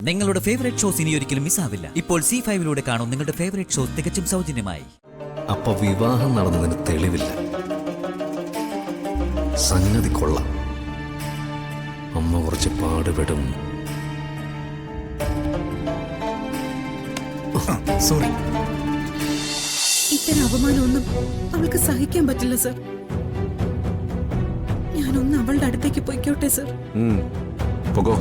നിങ്ങളുടെ favourite shows ഇനി ഒരിക്കലും മിസ്സാവില്ല. ഇപ്പോൾ C5 കാണും നിങ്ങളുടെ ഫേവറേറ്റ് ഷോസ് തികച്ചും സൗജന്യമായി. അപ്പൊ വിവാഹം നടന്നതിന് തെളിവില്ല. സംഗതി കൊള്ളാം. അമ്മ കുറച്ച് പാടുപെടും. സോറി. ഇത്തരം അപമാനമൊന്നും അവൾക്ക് സഹിക്കാൻ പറ്റില്ല സർ. ഞാനൊന്ന് അവളുടെ അടുത്തേക്ക് പോയിക്കോട്ടെ സർ. പോകോ.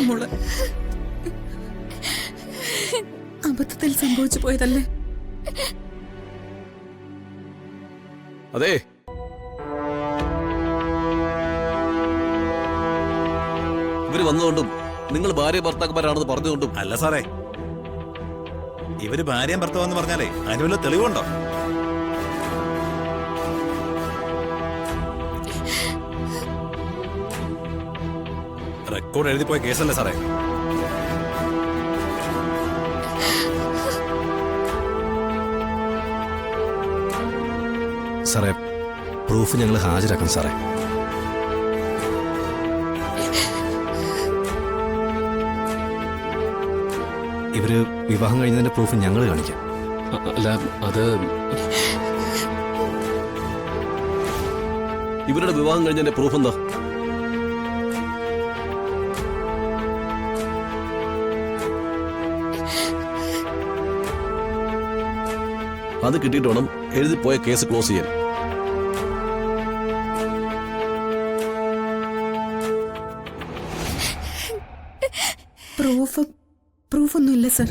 മോള് അബദ്ധത്തിൽ സംഭവിച്ചു പോയതല്ലേ? അതെ, ഇവര് വന്നതുകൊണ്ടും നിങ്ങൾ ഭാര്യ ഭർത്താക്കന്മാരാണെന്ന് പറഞ്ഞുകൊണ്ടും അല്ല സാറേ, ഇവര് ഭാര്യയും ഭർത്താവെന്ന് പറഞ്ഞാലേ അതിന് വല്ല തെളിവുണ്ടോ? റെക്കോർഡ് എഴുതിപ്പോയ കേസല്ലേ സാറേ? സാറേ, പ്രൂഫ് ഞങ്ങൾ ഹാജരാക്കണം സാറേ. ഇവര് വിവാഹം കഴിഞ്ഞതിന്റെ പ്രൂഫ് ഞങ്ങൾ കാണിക്കാം. അല്ല, അത് ഇവരുടെ വിവാഹം കഴിഞ്ഞതിന്റെ പ്രൂഫ് എന്താ? അത് കിട്ടിയിട്ട് വേണം എഴുതിപ്പോയ കേസ് ക്ലോസ് ചെയ്യാൻ. പ്രൂഫൊന്നുമില്ല സർ.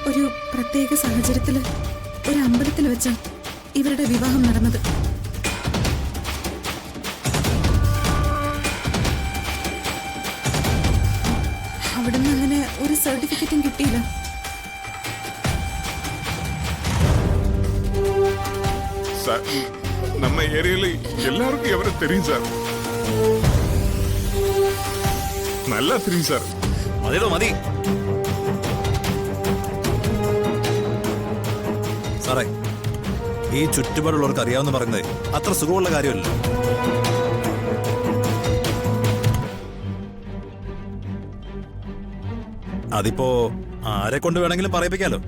ഒരു പ്രത്യേക സാഹചര്യത്തില് ഒരു അമ്പലത്തിൽ വെച്ച ഇവരുടെ വിവാഹം നടന്നത്. അവിടുന്ന് അങ്ങനെ ഒരു സർട്ടിഫിക്കറ്റും കിട്ടിയില്ല. நம்ம ஏரியால எல்லாருக்கும் எவரை தெரியும் சார். நல்லா தெரியும் சார். മതിയോ മതി സാറേ. ഈ ചുറ്റുപാടുള്ളവർക്ക് അറിയാവുന്ന പറയുന്നത് അത്ര സുഖമുള്ള കാര്യമല്ല. അതിപ്പോ ആരെ കൊണ്ട് വേണമെങ്കിലും പറയിപ്പിക്കാലോ.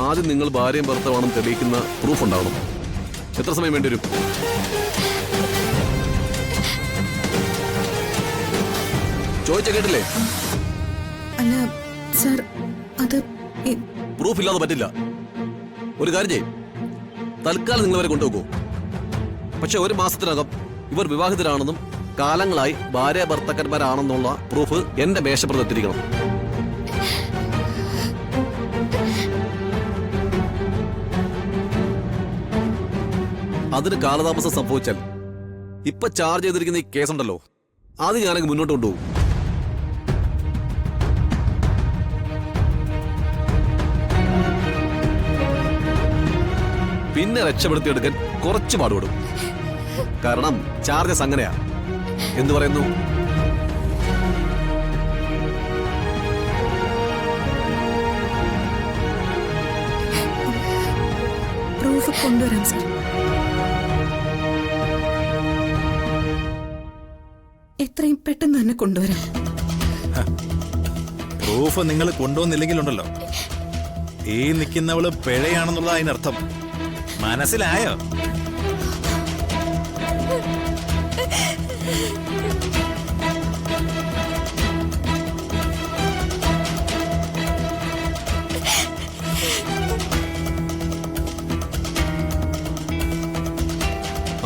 ആദ്യം നിങ്ങൾ ഭാര്യയും ഭർത്താവാണെന്ന് തെളിയിക്കുന്ന പ്രൂഫ് ഉണ്ടാവണം. എത്ര സമയം വേണ്ടി വരും? ചോദിച്ച കേട്ടില്ലേ? അല്ല സർ, അത് പ്രൂഫ് ഇല്ലാതെ പറ്റില്ല. ഒരു കാര്യം ചെയ്യും, തൽക്കാലം നിങ്ങൾ വരെ കൊണ്ടുപോകൂ. പക്ഷെ ഒരു മാസത്തിനകം ഇവർ വിവാഹിതരാണെന്നും കാലങ്ങളായി ഭാര്യ ഭർത്താക്കന്മാരാണെന്നുള്ള പ്രൂഫ് എന്റെ മേശപ്പുറത്ത് എത്തിയിരിക്കണം. അതിന് കാലതാമസം സംഭവിച്ചാൽ ഇപ്പൊ ചാർജ് ചെയ്തിരിക്കുന്ന ഈ കേസുണ്ടല്ലോ, അത് ഞാനങ്ങ് മുന്നോട്ട് കൊണ്ടുപോകും. പിന്നെ രക്ഷപ്പെടുത്തിയെടുക്കാൻ കുറച്ച് പാടുപെടും. കാരണം ചാർജസ് അങ്ങനെയാ. എന്തു പറയുന്നു? പ്രൂഫ് കൊണ്ടുവരാം സർ. എത്രയും പെട്ടെന്ന് തന്നെ കൊണ്ടുവരാം. പ്രൂഫ് നിങ്ങൾ കൊണ്ടുവന്നില്ലെങ്കിലുണ്ടല്ലോ, ഈ നിൽക്കുന്നവള് പിഴയാണെന്നുള്ള അതിനർത്ഥം മനസ്സിലായോ?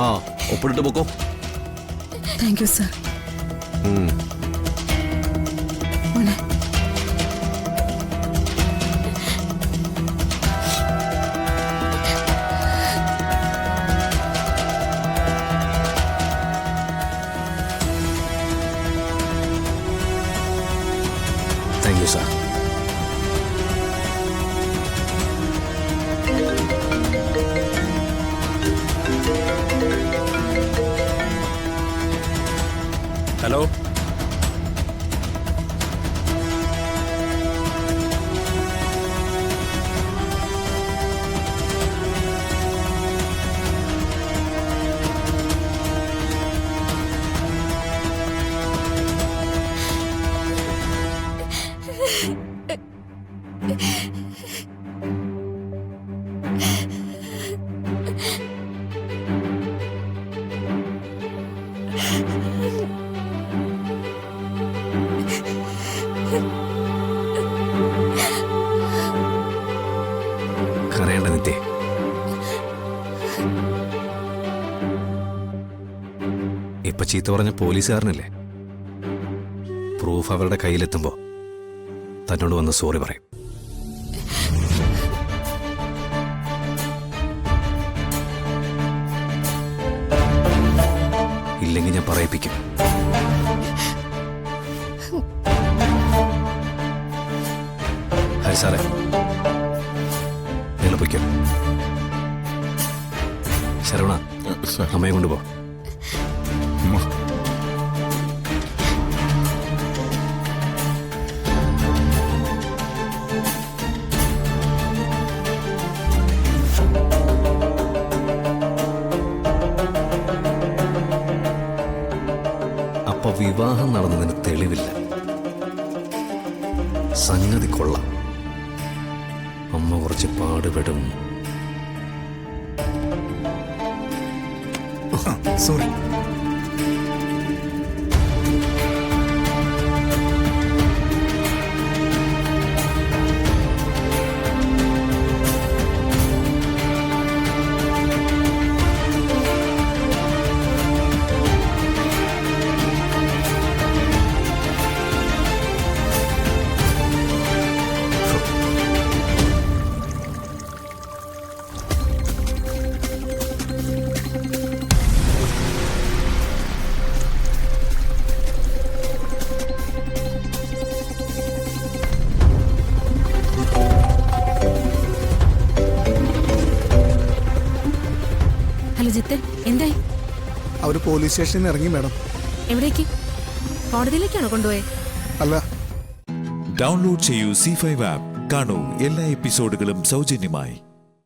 ആ ഒപ്പിട്ടിട്ട് പൊക്കോ. Thank you sir. മോനെ താങ്ക് യു സാർ. ഹലോ, കരയേണ്ട നിത്യ. ഇപ്പൊ ചീത്ത പറഞ്ഞ പോലീസുകാരനല്ലേ, പ്രൂഫ് അവരുടെ കയ്യിലെത്തുമ്പോ തന്നോട് വന്ന് സോറി പറയും. ഇല്ലെങ്കിൽ ഞാൻ പറയിപ്പിക്കും. ഹരി സാറേ, എളുപ്പിക്കും. ശരവണ, സാർ. അമ്മയെ കൊണ്ടുപോ. ഉമ്മ. അപ്പൊ വിവാഹം നടന്നതിന് തെളിവില്ല. സംഗതി കൊള്ളാം. അമ്മ കുറച്ച് പാടുപെടും. സോറി. ഹലോ ജിത്ത്, എന്തായി? അവർ പോലീസ് സ്റ്റേഷനിൽ ഇറങ്ങി മാഡം. എവിടേക്ക്? കോടതിയിലേക്കാണോ കൊണ്ടുപോയത്? അല്ല. ഡൗൺലോഡ് ചെയ്യൂ C5 ആപ്പ്. കാണൂ എല്ലാ എപ്പിസോഡുകളും സൗജന്യമായി.